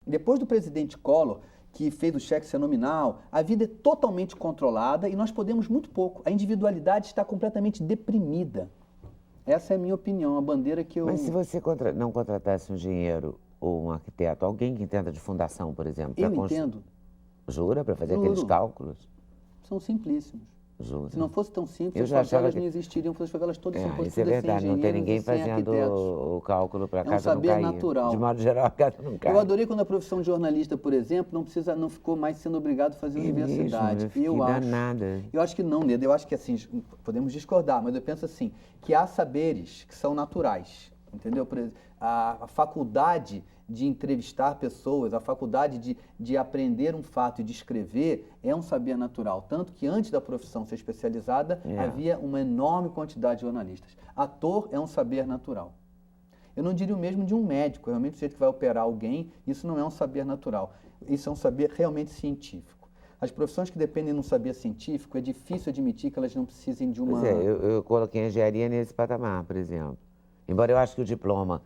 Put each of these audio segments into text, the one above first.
Depois do presidente Collor, que fez o cheque ser nominal, a vida é totalmente controlada e nós podemos muito pouco. A individualidade está completamente deprimida. Essa é a minha opinião, a bandeira que eu... Mas se você não contratasse um engenheiro ou um arquiteto, alguém que entenda de fundação, por exemplo... Eu entendo. Jura? Para fazer Juro. aqueles cálculos? São simplíssimos. Jura? Se não fosse tão simples, eu as favelas não existiriam, as favelas todas são construídas isso é verdade, sem não tem engenheiros ninguém ninguém fazendo o cálculo para a casa não cair. É um saber natural. De modo geral, a casa não cai. Eu adorei quando a profissão de jornalista, por exemplo, não ficou mais sendo obrigado a fazer universidade. Eu acho que não, Neda. Eu acho que assim, podemos discordar, mas eu penso assim, que há saberes que são naturais, entendeu? Por exemplo, a faculdade de entrevistar pessoas, a faculdade de aprender um fato e de escrever é um saber natural. Tanto que antes da profissão ser especializada, havia uma enorme quantidade de jornalistas. Ator é um saber natural. Eu não diria o mesmo de um médico. Realmente, o jeito que vai operar alguém, isso não é um saber natural. Isso é um saber realmente científico. As profissões que dependem de um saber científico, é difícil admitir que elas não precisem de uma... Pois é, eu coloquei a engenharia nesse patamar, por exemplo. Embora eu acho que o diploma...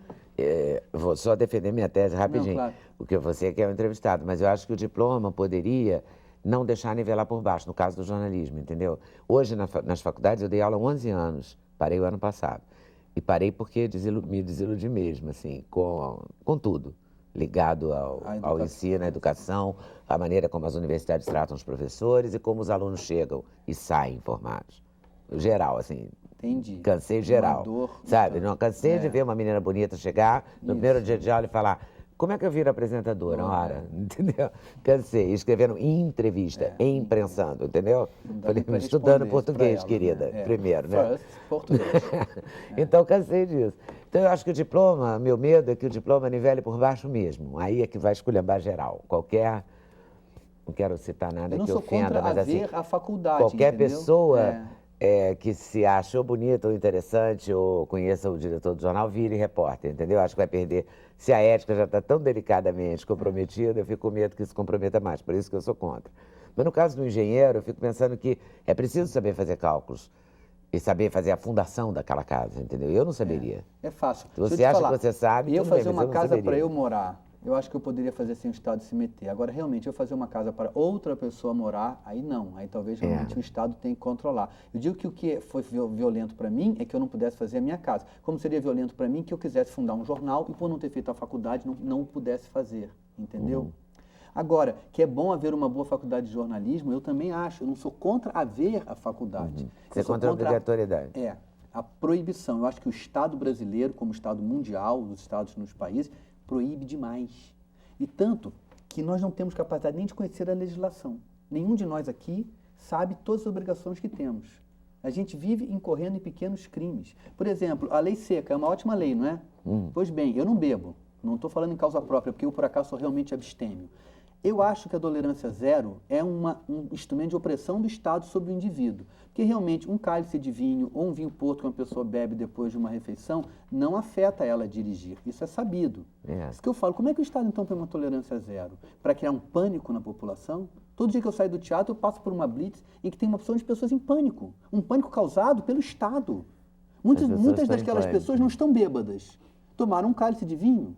vou só defender minha tese rapidinho, não, claro. Porque você que é um entrevistado, mas eu acho que o diploma poderia não deixar nivelar por baixo, no caso do jornalismo, entendeu? Hoje, nas faculdades, eu dei aula há 11 anos, parei o ano passado. E parei porque me desiludi mesmo, assim, com tudo, ligado ao ensino, à educação, à maneira como as universidades tratam os professores e como os alunos chegam e saem formados. Geral, assim. Entendi. Cansei geral, sabe? Não cansei de ver uma menina bonita chegar no primeiro dia de aula e falar: como é que eu viro apresentadora? Ora, entendeu? Cansei, escrevendo em entrevista, imprensando, entendeu? Falei, estudando português, ela, querida, primeiro, né? First, português. Então, cansei disso. Então, eu acho que o diploma, meu medo é que o diploma nivele por baixo mesmo. Aí é que vai esculhambar geral. Qualquer... Não quero citar nada que ofenda, mas assim... a faculdade, qualquer entendeu? pessoa... que se achou bonita ou interessante ou conheça o diretor do jornal, vire repórter, entendeu? Acho que vai perder. Se a ética já está tão delicadamente comprometida, eu fico com medo que se comprometa mais, por isso que eu sou contra. Mas no caso do engenheiro, eu fico pensando que é preciso saber fazer cálculos e saber fazer a fundação daquela casa, entendeu? Eu não saberia. É fácil. Se você acha que você sabe, eu tudo bem, fazer mas uma eu não casa saberia. para eu morar, eu acho que eu poderia fazer sem o Estado se meter. Agora, realmente, eu fazer uma casa para outra pessoa morar, aí não. Aí talvez realmente o Estado tenha que controlar. Eu digo que o que foi violento para mim é que eu não pudesse fazer a minha casa. Como seria violento para mim que eu quisesse fundar um jornal e por não ter feito a faculdade não pudesse fazer, entendeu? Agora, que é bom haver uma boa faculdade de jornalismo, eu também acho. Eu não sou contra haver a faculdade. Você é contra a obrigatoriedade. A proibição. Eu acho que o Estado brasileiro, como Estado mundial, os Estados nos países, proíbe demais. E tanto que nós não temos capacidade nem de conhecer a legislação. Nenhum de nós aqui sabe todas as obrigações que temos. A gente vive incorrendo em pequenos crimes. Por exemplo, a lei seca é uma ótima lei, não é? Pois bem, eu não bebo. Não estou falando em causa própria, porque eu, por acaso, sou realmente abstêmio. Eu acho que a tolerância zero é um instrumento de opressão do Estado sobre o indivíduo. Porque realmente um cálice de vinho ou um vinho porto que uma pessoa bebe depois de uma refeição não afeta ela a dirigir. Isso é sabido. Isso que eu falo. Como é que o Estado então põe uma tolerância zero? Para criar um pânico na população? Todo dia que eu saio do teatro eu passo por uma blitz em que tem uma opção de pessoas em pânico. Um pânico causado pelo Estado. Muitas daquelas pessoas não estão bêbadas. Tomaram um cálice de vinho.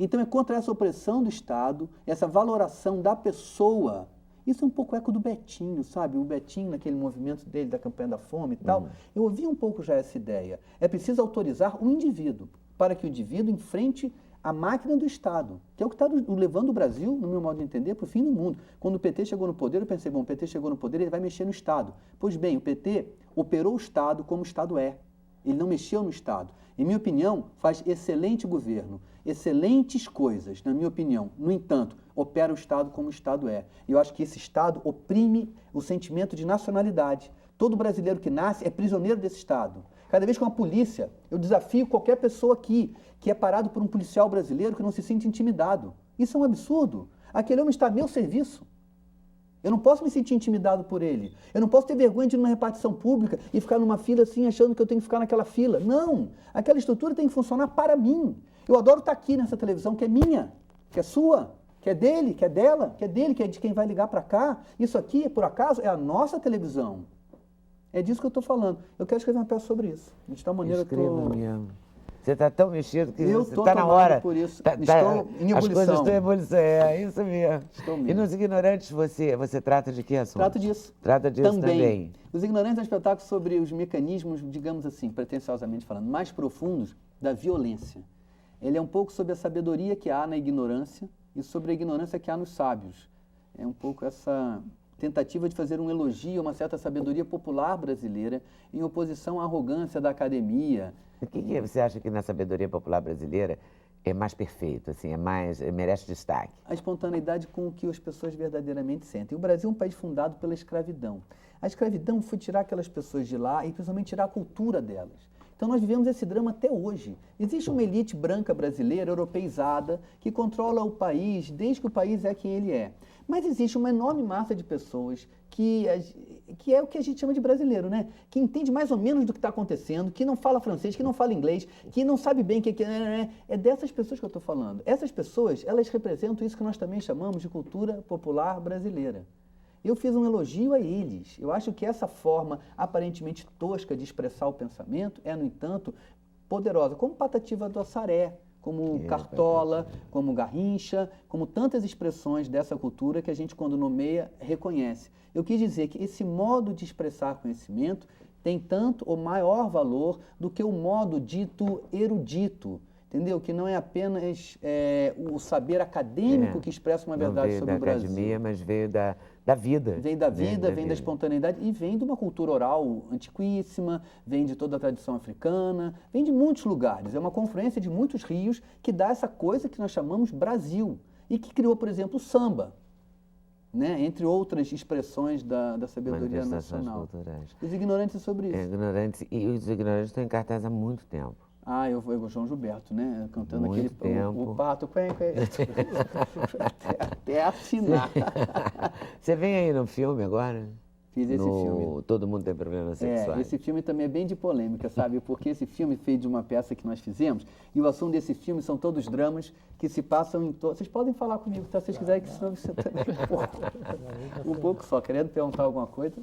Então é contra essa opressão do Estado, essa valoração da pessoa. Isso é um pouco eco do Betinho, sabe? O Betinho, naquele movimento dele da campanha da fome e tal. Eu ouvi um pouco já essa ideia. É preciso autorizar o indivíduo, para que o indivíduo enfrente a máquina do Estado, que é o que está levando o Brasil, no meu modo de entender, para o fim do mundo. Quando o PT chegou no poder, eu pensei, bom, o PT chegou no poder, ele vai mexer no Estado. Pois bem, o PT operou o Estado como o Estado é. Ele não mexeu no Estado. Em minha opinião, faz excelente governo, excelentes coisas, na minha opinião. No entanto, opera o Estado como o Estado é. E eu acho que esse Estado oprime o sentimento de nacionalidade. Todo brasileiro que nasce é prisioneiro desse Estado. Cada vez que uma polícia, eu desafio qualquer pessoa aqui que é parado por um policial brasileiro que não se sente intimidado. Isso é um absurdo. Aquele homem está a meu serviço. Eu não posso me sentir intimidado por ele. Eu não posso ter vergonha de ir numa repartição pública e ficar numa fila assim, achando que eu tenho que ficar naquela fila. Não! Aquela estrutura tem que funcionar para mim. Eu adoro estar aqui nessa televisão que é minha, que é sua, que é dele, que é dela, que é dele, que é de quem vai ligar para cá. Isso aqui, por acaso, é a nossa televisão. É disso que eu estou falando. Eu quero escrever uma peça sobre isso. De tal maneira Escreva mesmo. Você está tão mexido que Eu você estou está na hora. por isso. Estou em As ebulição. coisas estão em ebulição, é isso mesmo. Estou E mesmo. nos ignorantes você trata de que assunto? Trato disso. Trata disso também. Os Ignorantes é um espetáculo sobre os mecanismos, digamos assim, pretensiosamente falando, mais profundos da violência. Ele é um pouco sobre a sabedoria que há na ignorância e sobre a ignorância que há nos sábios. É um pouco essa tentativa de fazer um elogio a uma certa sabedoria popular brasileira em oposição à arrogância da academia. O que você acha que na sabedoria popular brasileira é mais perfeito, assim, merece destaque? A espontaneidade com o que as pessoas verdadeiramente sentem. O Brasil é um país fundado pela escravidão. A escravidão foi tirar aquelas pessoas de lá e principalmente tirar a cultura delas. Então nós vivemos esse drama até hoje. Existe uma elite branca brasileira, europeizada, que controla o país desde que o país é quem ele é. Mas existe uma enorme massa de pessoas que é o que a gente chama de brasileiro, né? Que entende mais ou menos do que está acontecendo, que não fala francês, que não fala inglês, que não sabe bem o que é. É dessas pessoas que eu estou falando. Essas pessoas, elas representam isso que nós também chamamos de cultura popular brasileira. Eu fiz um elogio a eles. Eu acho que essa forma aparentemente tosca de expressar o pensamento é, no entanto, poderosa, como Patativa do Assaré, como Cartola, como Garrincha, como tantas expressões dessa cultura que a gente, quando nomeia, reconhece. Eu quis dizer que esse modo de expressar conhecimento tem tanto ou maior valor do que o modo dito erudito, entendeu? Que não é apenas o saber acadêmico que expressa uma verdade sobre o Brasil. Veio da academia, mas veio da vida. Vem da vida, vem da espontaneidade e vem de uma cultura oral antiquíssima, vem de toda a tradição africana, vem de muitos lugares. É uma confluência de muitos rios que dá essa coisa que nós chamamos Brasil e que criou, por exemplo, o samba, né? Entre outras expressões da sabedoria nacional. Culturais. Os ignorantes sobre isso. Os ignorantes estão em cartaz há muito tempo. Eu o João Gilberto, né? Cantando muito tempo. o pato, até assinar. Você vem aí no filme agora? Fiz esse filme. Todo Mundo Tem Problemas Sexuais. Esse filme também é bem de polêmica, sabe? Porque esse filme fez de uma peça que nós fizemos, e o assunto desse filme são todos dramas que se passam em todo... Vocês podem falar comigo, tá? Se vocês quiserem, que senão você também um pouco só, querendo perguntar alguma coisa.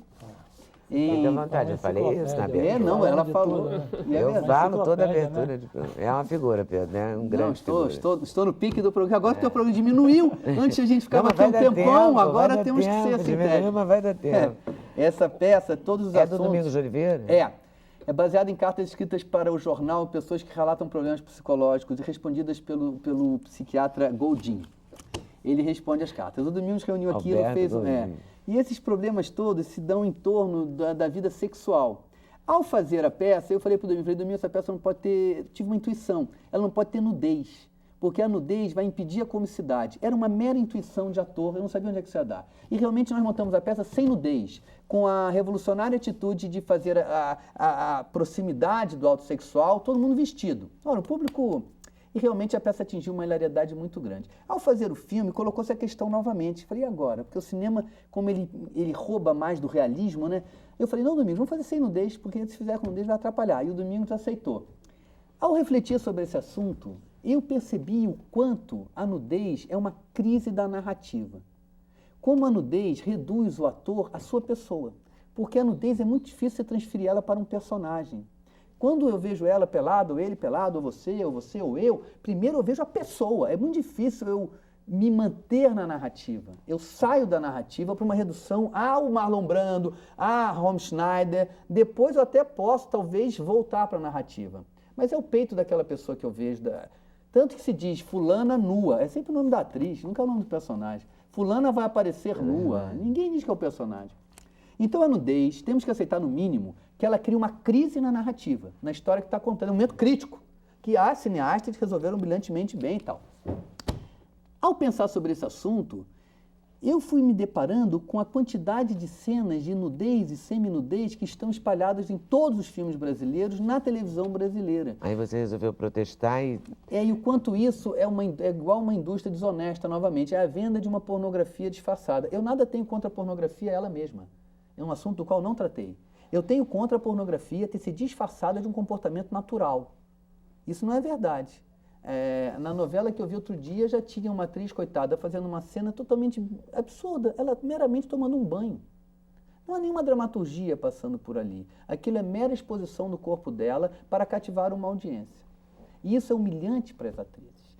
Fique à vontade, eu falei isso na abertura. Não, ela falou. Eu falo toda a abertura. É uma figura, Pedro, né? Um grande figura. Estou no pique do programa. Agora que o teu programa diminuiu. Antes a gente ficava aqui um tempão, agora temos que ser assim. Mas vai dar tempo. Essa peça, todos os assuntos... É do Domingos de Oliveira? É baseado em cartas escritas para o jornal, pessoas que relatam problemas psicológicos e respondidas pelo psiquiatra Goldin. Ele responde as cartas. O Domingos reuniu aquilo, fez e esses problemas todos se dão em torno da vida sexual. Ao fazer a peça, eu falei para o Domingos, essa peça não pode ter... Tive uma intuição, ela não pode ter nudez, porque a nudez vai impedir a comicidade. Era uma mera intuição de ator, eu não sabia onde é que isso ia dar. E realmente nós montamos a peça sem nudez, com a revolucionária atitude de fazer a proximidade do ato sexual, todo mundo vestido. Ora, o público... E realmente a peça atingiu uma hilaridade muito grande. Ao fazer o filme, colocou-se a questão novamente. Falei, e agora? Porque o cinema, como ele rouba mais do realismo, né? Eu falei, não, Domingos, vamos fazer sem nudez, porque se fizer com nudez vai atrapalhar. E o Domingos aceitou. Ao refletir sobre esse assunto, eu percebi o quanto a nudez é uma crise da narrativa. Como a nudez reduz o ator à sua pessoa. Porque a nudez é muito difícil você transferir ela para um personagem. Quando eu vejo ela pelada, ou ele pelado, ou você ou eu, primeiro eu vejo a pessoa. É muito difícil eu me manter na narrativa. Eu saio da narrativa para uma redução ao Marlon Brando, a Romy Schneider. Depois eu até posso, talvez, voltar para a narrativa. Mas é o peito daquela pessoa que eu vejo. Tanto que se diz fulana nua. É sempre o nome da atriz, nunca é o nome do personagem. Fulana vai aparecer nua. Ninguém diz que é o personagem. Então a nudez, temos que aceitar no mínimo que ela cria uma crise na narrativa, na história que está contando, um momento crítico, que há cineastas que resolveram brilhantemente bem e tal. Ao pensar sobre esse assunto, eu fui me deparando com a quantidade de cenas de nudez e seminudez que estão espalhadas em todos os filmes brasileiros, na televisão brasileira. Aí você resolveu protestar e... E o quanto isso é igual uma indústria desonesta, novamente, é a venda de uma pornografia disfarçada. Eu nada tenho contra a pornografia ela mesma. É um assunto do qual não tratei. Eu tenho contra a pornografia ter se disfarçada de um comportamento natural. Isso não é verdade. Na novela que eu vi outro dia, já tinha uma atriz, coitada, fazendo uma cena totalmente absurda. Ela meramente tomando um banho. Não há nenhuma dramaturgia passando por ali. Aquilo é mera exposição do corpo dela para cativar uma audiência. E isso é humilhante para as atrizes.